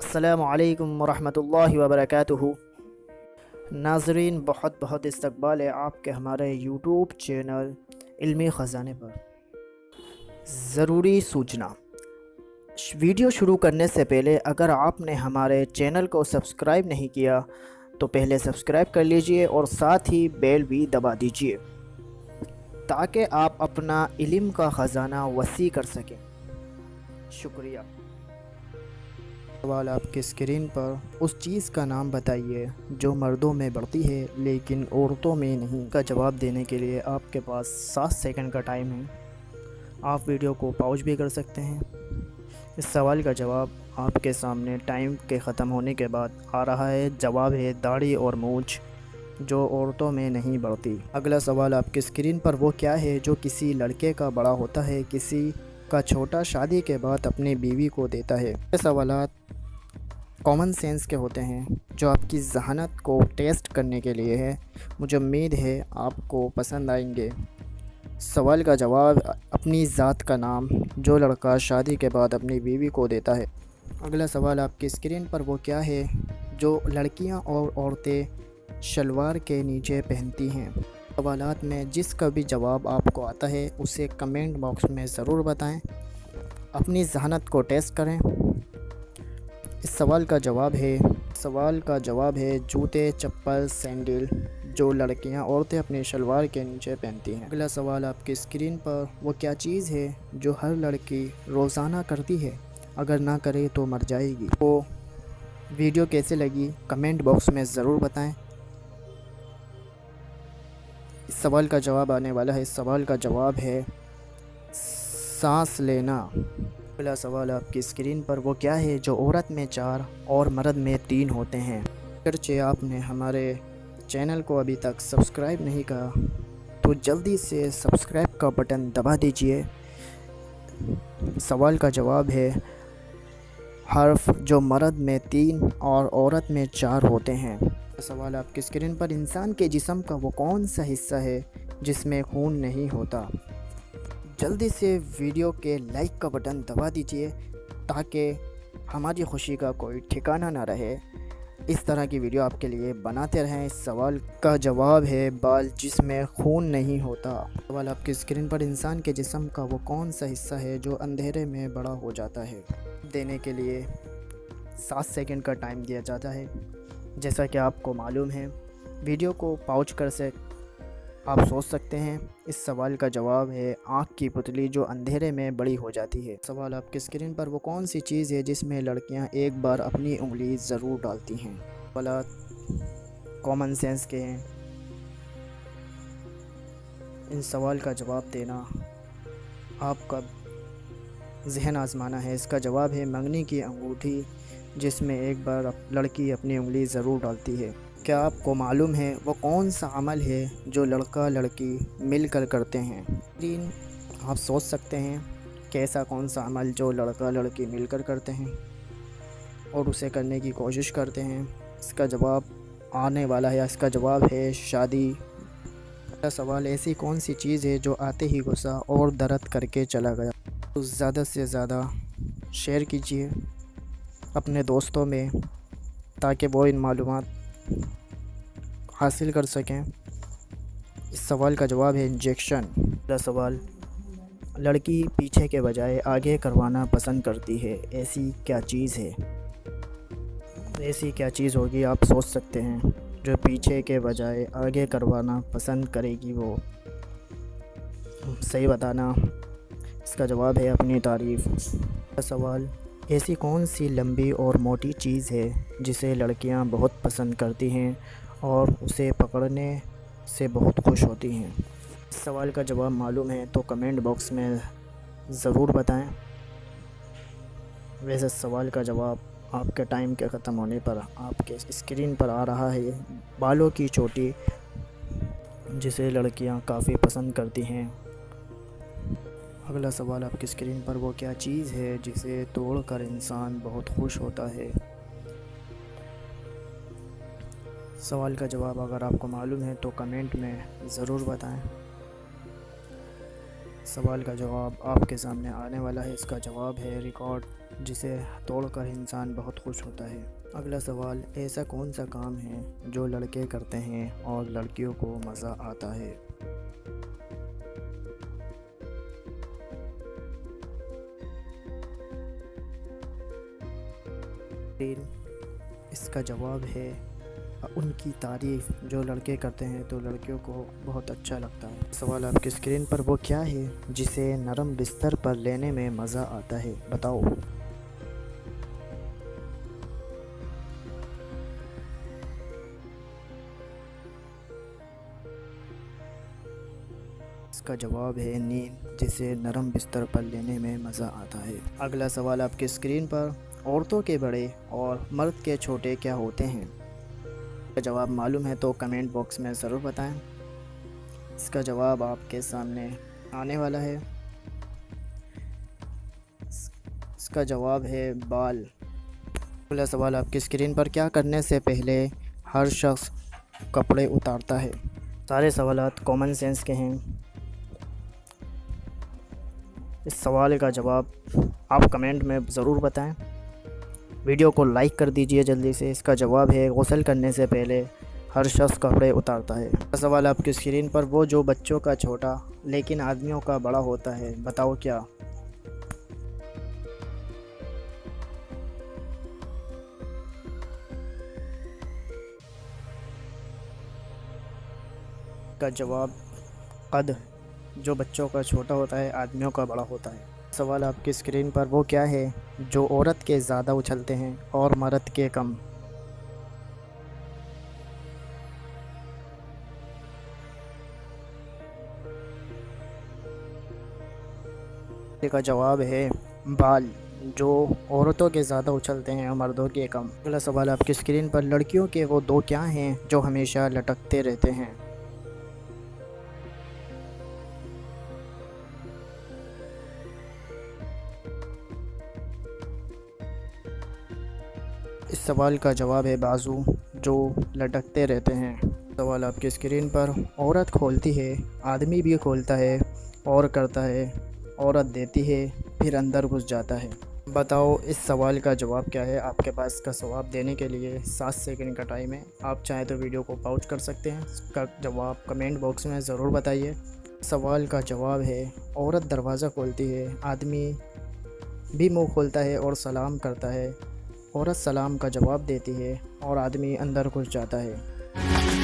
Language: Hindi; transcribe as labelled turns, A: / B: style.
A: अस्सलामु अलैकुम वरहमतुल्लाहि वबरकातुहू। नाज़रीन, बहुत बहुत इस्तकबाल है आपके हमारे यूट्यूब चैनल इल्मी ख़ज़ाने पर। ज़रूरी सूचना, वीडियो शुरू करने से पहले अगर आपने हमारे चैनल को सब्सक्राइब नहीं किया तो पहले सब्सक्राइब कर लीजिए और साथ ही बेल भी दबा दीजिए ताकि आप अपना इल्म का ख़ज़ाना वसी कर सकें। शुक्रिया। सवाल आपके स्क्रीन पर उस चीज़ का नाम बताइए जो मर्दों में बढ़ती है लेकिन औरतों में नहीं। का जवाब देने के लिए आपके पास 7 सेकंड का टाइम है। आप वीडियो को पॉज भी कर सकते हैं। इस सवाल का जवाब आपके सामने टाइम के ख़त्म होने के बाद आ रहा है। जवाब है दाढ़ी और मूंछ, जो औरतों में नहीं बढ़ती। अगला सवाल आपके स्क्रीन पर वो क्या है जो किसी लड़के का बड़ा होता है, किसी का छोटा शादी के बाद अपनी बीवी को देता है। ये सवालात कॉमन सेंस के होते हैं जो आपकी ज़हानत को टेस्ट करने के लिए है। मुझे उम्मीद है आपको पसंद आएंगे। सवाल का जवाब अपनी ज़ात का नाम जो लड़का शादी के बाद अपनी बीवी को देता है। अगला सवाल आपकी स्क्रीन पर वो क्या है जो लड़कियां और औरतें शलवार के नीचे पहनती हैं। सवालात में जिसका भी जवाब आपको आता है उसे कमेंट बॉक्स में ज़रूर बताएं। अपनी ज़हानत को टेस्ट करें। इस सवाल का जवाब है जूते, चप्पल, सैंडल, जो लड़कियां औरतें अपने शलवार के नीचे पहनती हैं। अगला सवाल आपकी स्क्रीन पर वो क्या चीज़ है जो हर लड़की रोज़ाना करती है, अगर ना करे तो मर जाएगी। तो वीडियो कैसे लगी कमेंट बॉक्स में ज़रूर बताएं। इस सवाल का जवाब आने वाला है। इस सवाल का जवाब है सांस लेना। अगला सवाल आपकी स्क्रीन पर वो क्या है जो औरत में 4 और मर्द में 3 होते हैं। अगरचे आपने हमारे चैनल को अभी तक सब्सक्राइब नहीं करा तो जल्दी से सब्सक्राइब का बटन दबा दीजिए। सवाल का जवाब है हर्फ, जो मर्द में 3 और औरत में 4 होते हैं। सवाल आपकी स्क्रीन पर इंसान के जिस्म का वो कौन सा हिस्सा है जिसमें खून नहीं होता। जल्दी से वीडियो के लाइक का बटन दबा दीजिए ताकि हमारी खुशी का कोई ठिकाना ना रहे। इस तरह की वीडियो आपके लिए बनाते रहें। इस सवाल का जवाब है बाल, जिसमें खून नहीं होता। सवाल आपकी स्क्रीन पर इंसान के जिस्म का वो कौन सा हिस्सा है जो अंधेरे में बड़ा हो जाता है। देने के लिए 7 सेकंड का टाइम दिया जाता है। जैसा कि आपको मालूम है, वीडियो को पॉज कर से आप सोच सकते हैं। इस सवाल का जवाब है आँख की पुतली, जो अंधेरे में बड़ी हो जाती है। सवाल आपकी स्क्रीन पर वो कौन सी चीज़ है जिसमें लड़कियां एक बार अपनी उंगली ज़रूर डालती हैं। सवाल कॉमन सेंस के हैं। इन सवाल का जवाब देना आपका जहन आजमाना है। इसका जवाब है मंगनी की अंगूठी, जिसमें एक बार लड़की अपनी उंगली ज़रूर डालती है। क्या आपको मालूम है वो कौन सा अमल है जो लड़का लड़की मिलकर करते हैं। लेकिन आप सोच सकते हैं कि ऐसा कौन सा अमल जो लड़का लड़की मिलकर करते हैं और उसे करने की कोशिश करते हैं। इसका जवाब आने वाला है। इसका जवाब है शादी। अगला सवाल, ऐसी कौन सी चीज़ है जो आते ही गुस्सा और दर्द करके चला गया। तो ज़्यादा से ज़्यादा शेयर कीजिए अपने दोस्तों में ताकि वो इन मालूमात हासिल कर सकें। इस सवाल का जवाब है इंजेक्शन। अगला सवाल, लड़की पीछे के बजाय आगे करवाना पसंद करती है, ऐसी क्या चीज़ है। ऐसी क्या चीज़ होगी आप सोच सकते हैं जो पीछे के बजाय आगे करवाना पसंद करेगी। वो सही बताना। इसका जवाब है अपनी तारीफ़। अगला सवाल, ऐसी कौन सी लंबी और मोटी चीज़ है जिसे लड़कियां बहुत पसंद करती हैं और उसे पकड़ने से बहुत खुश होती हैं। इस सवाल का जवाब मालूम है तो कमेंट बॉक्स में ज़रूर बताएं। वैसे सवाल का जवाब आपके टाइम के ख़त्म होने पर आपके स्क्रीन पर आ रहा है। बालों की चोटी, जिसे लड़कियां काफ़ी पसंद करती हैं। अगला सवाल आपकी स्क्रीन पर वो क्या चीज़ है जिसे तोड़कर इंसान बहुत खुश होता है। सवाल का जवाब अगर आपको मालूम है तो कमेंट में ज़रूर बताएं। सवाल का जवाब आपके सामने आने वाला है। इसका जवाब है रिकॉर्ड, जिसे तोड़कर इंसान बहुत खुश होता है। अगला सवाल, ऐसा कौन सा काम है जो लड़के करते हैं और लड़कियों को मज़ा आता है? इसका जवाब है उनकी तारीफ़, जो लड़के करते हैं तो लड़कियों को बहुत अच्छा लगता है। सवाल आपकी स्क्रीन पर, वो क्या है जिसे नरम बिस्तर पर लेने में मज़ा आता है? बताओ। इसका जवाब है नींद, जिसे नरम बिस्तर पर लेने में मज़ा आता है। अगला सवाल आपकी स्क्रीन पर, औरतों के बड़े और मर्द के छोटे क्या होते हैं? इसका जवाब मालूम है तो कमेंट बॉक्स में ज़रूर बताएं। इसका जवाब आपके सामने आने वाला है। इसका जवाब है बाल। अगला सवाल आपकी स्क्रीन पर, क्या करने से पहले हर शख्स कपड़े उतारता है? सारे सवालात कॉमन सेंस के हैं। इस सवाल का जवाब आप कमेंट में ज़रूर बताएं। वीडियो को लाइक कर दीजिए जल्दी से। इसका जवाब है गुस्ल करने से पहले हर शख्स कपड़े उतारता है। सवाल आपकी स्क्रीन पर, वो जो बच्चों का छोटा लेकिन आदमियों का बड़ा होता है, बताओ क्या? का जवाब कद, जो बच्चों का छोटा होता है आदमियों का बड़ा होता है। सवाल आपकी स्क्रीन पर, वो क्या है जो औरत के ज़्यादा उछलते हैं और मर्द के कम? का जवाब है बाल, जो औरतों के ज़्यादा उछलते हैं और मर्दों के कम। अगला सवाल आपकी स्क्रीन पर, लड़कियों के वो दो क्या हैं जो हमेशा लटकते रहते हैं? इस सवाल का जवाब है बाजू, जो लटकते रहते हैं। सवाल आपकी स्क्रीन पर, औरत खोलती है, आदमी भी खोलता है और करता है, औरत देती है फिर अंदर घुस जाता है। बताओ इस सवाल का जवाब क्या है? आपके पास इसका जवाब देने के लिए 7 सेकंड का टाइम है। आप चाहें तो वीडियो को पॉज कर सकते हैं। इसका जवाब कमेंट बॉक्स में ज़रूर बताइए। सवाल का जवाब है औरत दरवाज़ा खोलती है, आदमी भी मुंह खोलता है और सलाम करता है, औरत सलाम का जवाब देती है और आदमी अंदर घुस जाता है।